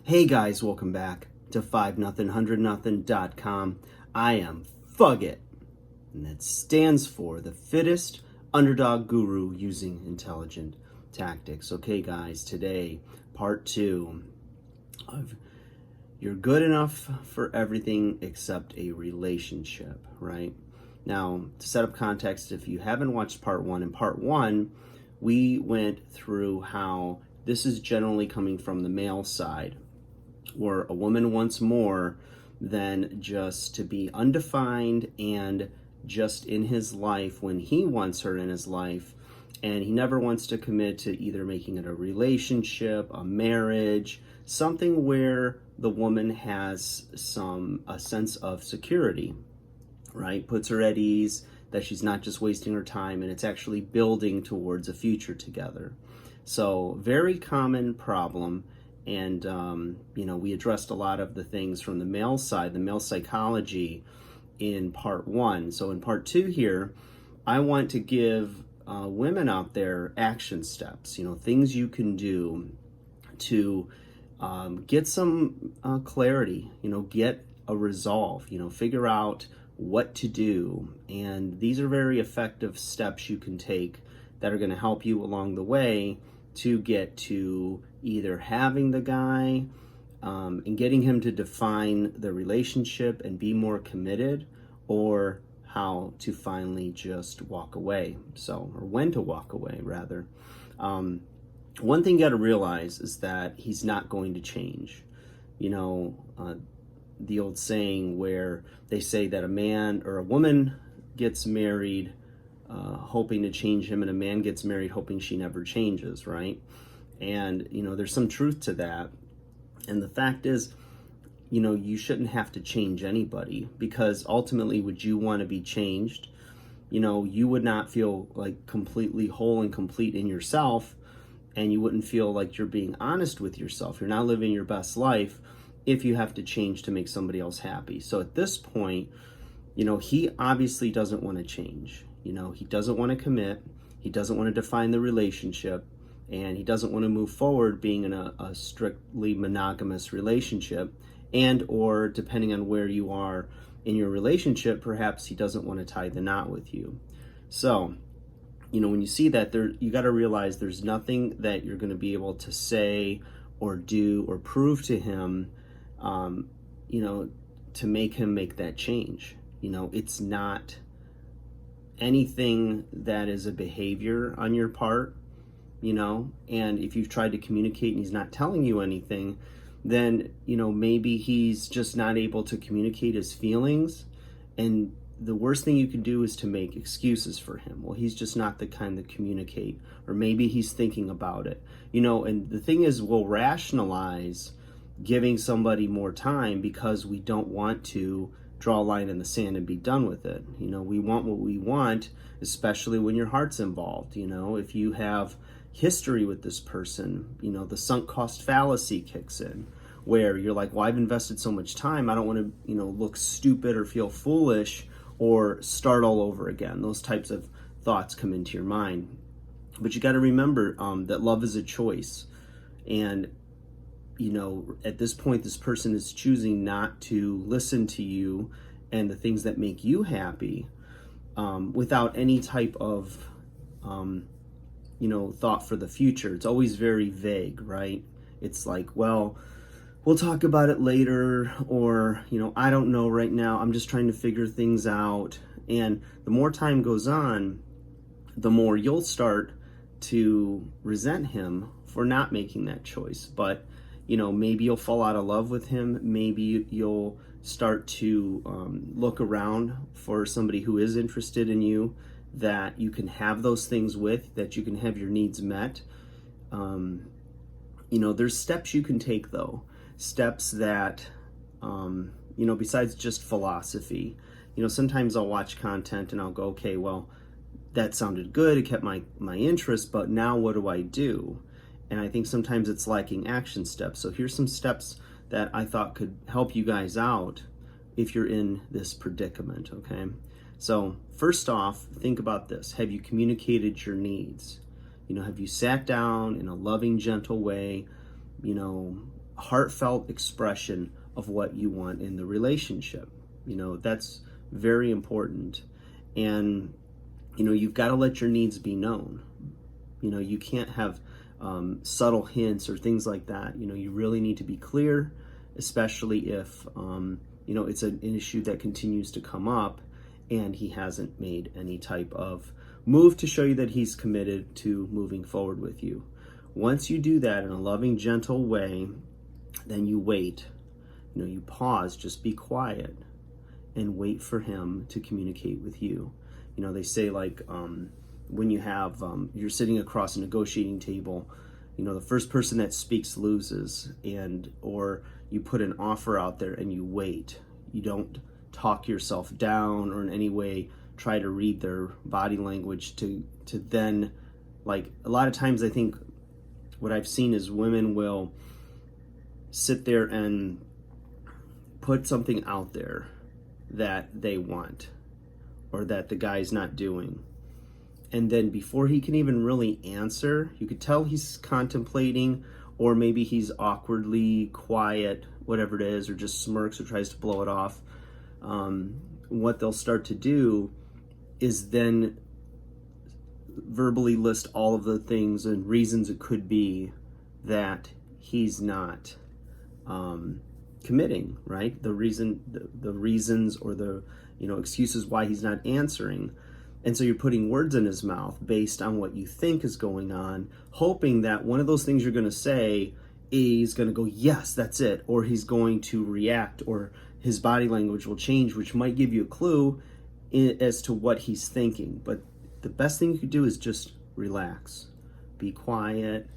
Hey guys, welcome back to 5 nothing 100 nothing.com. I am Fugit, and that stands for the fittest underdog guru using intelligent tactics. Okay guys, today part 2 of you're good enough for everything except a relationship, right? Now, to set up context, if you haven't watched part 1, in part 1 we went through how this is generally coming from the male side, where a woman wants more than just to be undefined and just in his life when he wants her in his life, and he never wants to commit to either making it a relationship, a marriage, something where the woman has a sense of security, right? Puts her at ease, that she's not just wasting her time and it's actually building towards a future together. So very common problem. And, we addressed a lot of the things from the male side, the male psychology, in part 1. So in part 2 here, I want to give women out there action steps, things you can do to get some clarity, get a resolve, figure out what to do. And these are very effective steps you can take that are going to help you along the way to get to either having the guy and getting him to define the relationship and be more committed, or how to finally just walk away. Or when to walk away, rather. One thing you got to realize is that he's not going to change. The old saying where they say that a man or a woman gets married hoping to change him, and a man gets married hoping she never changes, right? And, there's some truth to that. And the fact is, you shouldn't have to change anybody, because ultimately, would you want to be changed? You would not feel like completely whole and complete in yourself, and you wouldn't feel like you're being honest with yourself. You're not living your best life if you have to change to make somebody else happy. So at this point, he obviously doesn't want to change. He doesn't want to commit. He doesn't want to define the relationship, and he doesn't want to move forward being in a strictly monogamous relationship, and or depending on where you are in your relationship, perhaps he doesn't want to tie the knot with you. So, when you see that, you got to realize there's nothing that you're going to be able to say or do or prove to him, to make him make that change. It's not anything that is a behavior on your part, and if you've tried to communicate and he's not telling you anything, then, maybe he's just not able to communicate his feelings. And the worst thing you can do is to make excuses for him. Well, he's just not the kind to communicate, or maybe he's thinking about it, and the thing is, we'll rationalize giving somebody more time because we don't want to draw a line in the sand and be done with it. We want what we want, especially when your heart's involved. If you have history with this person, the sunk cost fallacy kicks in, where you're like, well, I've invested so much time, I don't want to, look stupid or feel foolish or start all over again. Those types of thoughts come into your mind. But you got to remember that love is a choice. And at this point, this person is choosing not to listen to you and the things that make you happy, without any type of, thought for the future. It's always very vague, right? It's like, well, we'll talk about it later, or, I don't know right now. I'm just trying to figure things out. And the more time goes on, the more you'll start to resent him for not making that choice. But maybe you'll fall out of love with him. Maybe you'll start to look around for somebody who is interested in you, that you can have those things with, that you can have your needs met. There's steps you can take, though. Steps that, besides just philosophy. Sometimes I'll watch content and I'll go, okay, well, that sounded good. It kept my interest, but now what do I do? And I think sometimes it's lacking action steps. So here's some steps that I thought could help you guys out if you're in this predicament, okay? So first off, think about this. Have you communicated your needs? Have you sat down in a loving, gentle way, heartfelt expression of what you want in the relationship. That's very important. And, you've got to let your needs be known. You can't have subtle hints or things like that. You really need to be clear, especially if, it's an issue that continues to come up and he hasn't made any type of move to show you that he's committed to moving forward with you. Once you do that in a loving, gentle way, then you wait. You pause, just be quiet and wait for him to communicate with you. They say, like, when you have, you're sitting across a negotiating table, the first person that speaks loses, or you put an offer out there and you wait. You don't talk yourself down or in any way try to read their body language to then, like, a lot of times I think what I've seen is women will sit there and put something out there that they want or that the guy's not doing. And then before he can even really answer, you could tell he's contemplating, or maybe he's awkwardly quiet, whatever it is, or just smirks or tries to blow it off. What they'll start to do is then verbally list all of the things and reasons it could be that he's not committing, right? The reasons or the excuses why he's not answering. And so you're putting words in his mouth based on what you think is going on, hoping that one of those things you're going to say, he's going to go, yes, that's it, or he's going to react, or his body language will change, which might give you a clue as to what he's thinking. But the best thing you could do is just relax, be quiet,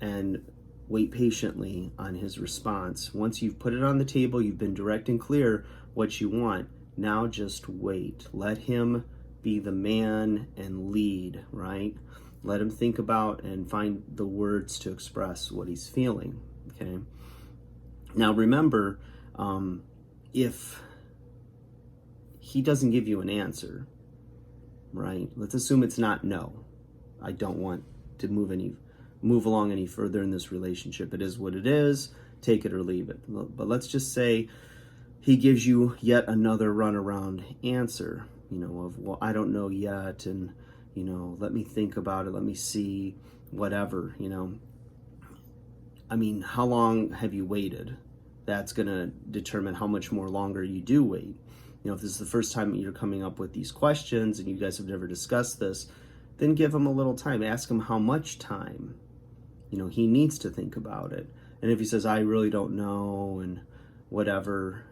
and wait patiently on his response. Once you've put it on the table, you've been direct and clear what you want, now just wait. Let him be the man and lead, right? Let him think about and find the words to express what he's feeling, okay? Now remember, if he doesn't give you an answer, right? Let's assume it's not no. I don't want to move along any further in this relationship. It is what it is. Take it or leave it. But let's just say he gives you yet another runaround answer, of, well, I don't know yet, and, let me think about it, let me see, whatever, I mean, how long have you waited? That's going to determine how much more longer you do wait. If this is the first time you're coming up with these questions and you guys have never discussed this, then give him a little time. Ask him how much time, he needs to think about it. And if he says, I really don't know, and whatever,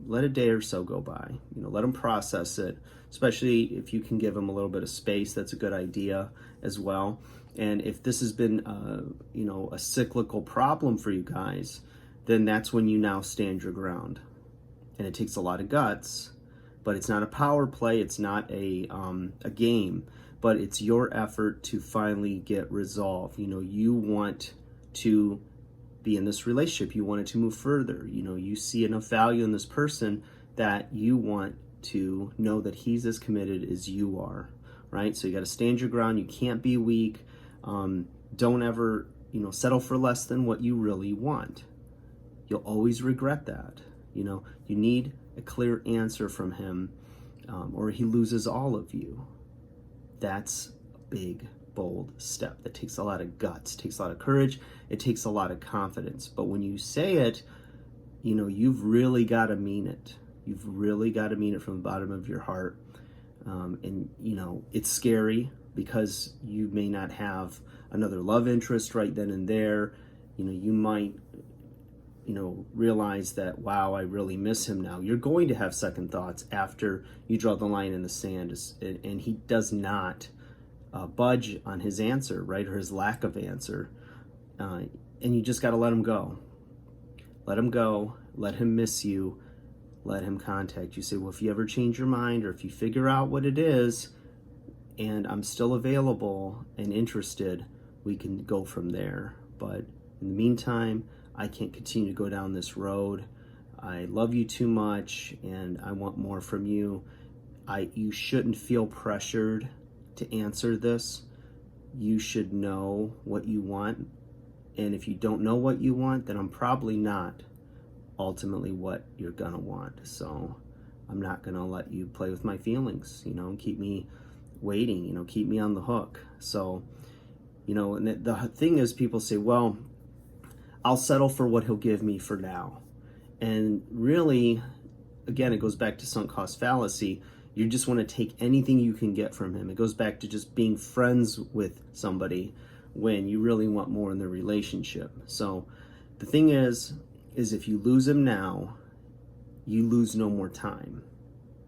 let a day or so go by. Let him process it, especially if you can give him a little bit of space. That's a good idea as well. And if this has been, a cyclical problem for you guys, then that's when you now stand your ground. And it takes a lot of guts, but it's not a power play. It's not a game, but it's your effort to finally get resolved. You want to be in this relationship. You want it to move further. You see enough value in this person that you want to know that he's as committed as you are, right? So you got to stand your ground. You can't be weak. Don't ever, settle for less than what you really want. You'll always regret that. You need a clear answer from him, or he loses all of you. That's a big, bold step that takes a lot of guts, takes a lot of courage, it takes a lot of confidence. But when you say it, you've really got to mean it. You've really got to mean it from the bottom of your heart. And it's scary because you may not have another love interest right then and there. You might realize that, wow, I really miss him now. You're going to have second thoughts after you draw the line in the sand, and he does not budge on his answer, right, or his lack of answer. And you just got to let him go. Let him go. Let him miss you. Let him contact you. Say, well, if you ever change your mind, or if you figure out what it is, and I'm still available and interested, we can go from there. But in the meantime, I can't continue to go down this road. I love you too much, and I want more from you. You shouldn't feel pressured to answer this. You should know what you want, And if you don't know what you want, then I'm probably not ultimately what you're gonna want. So I'm not gonna let you play with my feelings, and keep me waiting, keep me on the hook. So, and the thing is, people say, well, I'll settle for what he'll give me for now. And really, again, it goes back to sunk cost fallacy. You just want to take anything you can get from him. It goes back to just being friends with somebody when you really want more in the relationship. So the thing is if you lose him now, you lose no more time,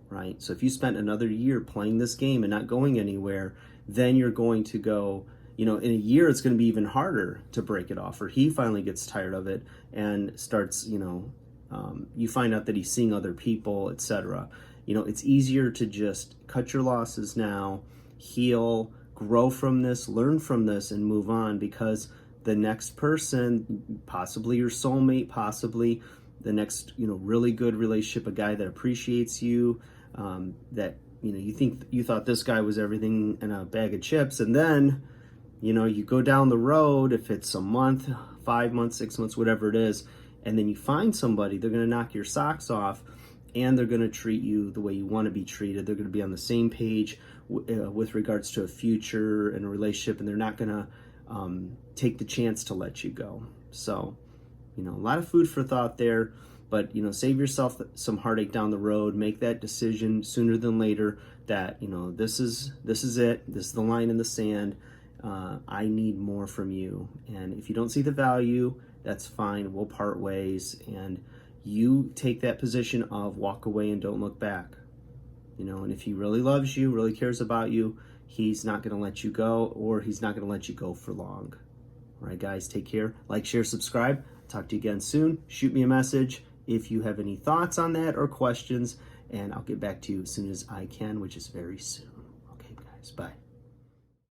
right? So if you spent another year playing this game and not going anywhere, then you're going to go, in a year, it's going to be even harder to break it off, or he finally gets tired of it and starts, you find out that he's seeing other people, etc. It's easier to just cut your losses now, heal, grow from this, learn from this, and move on, because the next person, possibly your soulmate, possibly the next, really good relationship, a guy that appreciates you, that, you thought this guy was everything in a bag of chips, and then, you go down the road, if it's a month, 5 months, 6 months, whatever it is, and then you find somebody, they're going to knock your socks off, and they're going to treat you the way you want to be treated. They're going to be on the same page with regards to a future and a relationship, and they're not going to take the chance to let you go. So, a lot of food for thought there, but, save yourself some heartache down the road. Make that decision sooner than later that, this is it. This is the line in the sand. I need more from you. And if you don't see the value, that's fine. We'll part ways. And you take that position of walk away and don't look back. And if he really loves you, really cares about you, he's not going to let you go, or he's not going to let you go for long. All right, guys, take care. Like, share, subscribe. Talk to you again soon. Shoot me a message if you have any thoughts on that or questions, and I'll get back to you as soon as I can, which is very soon. Okay, guys, bye.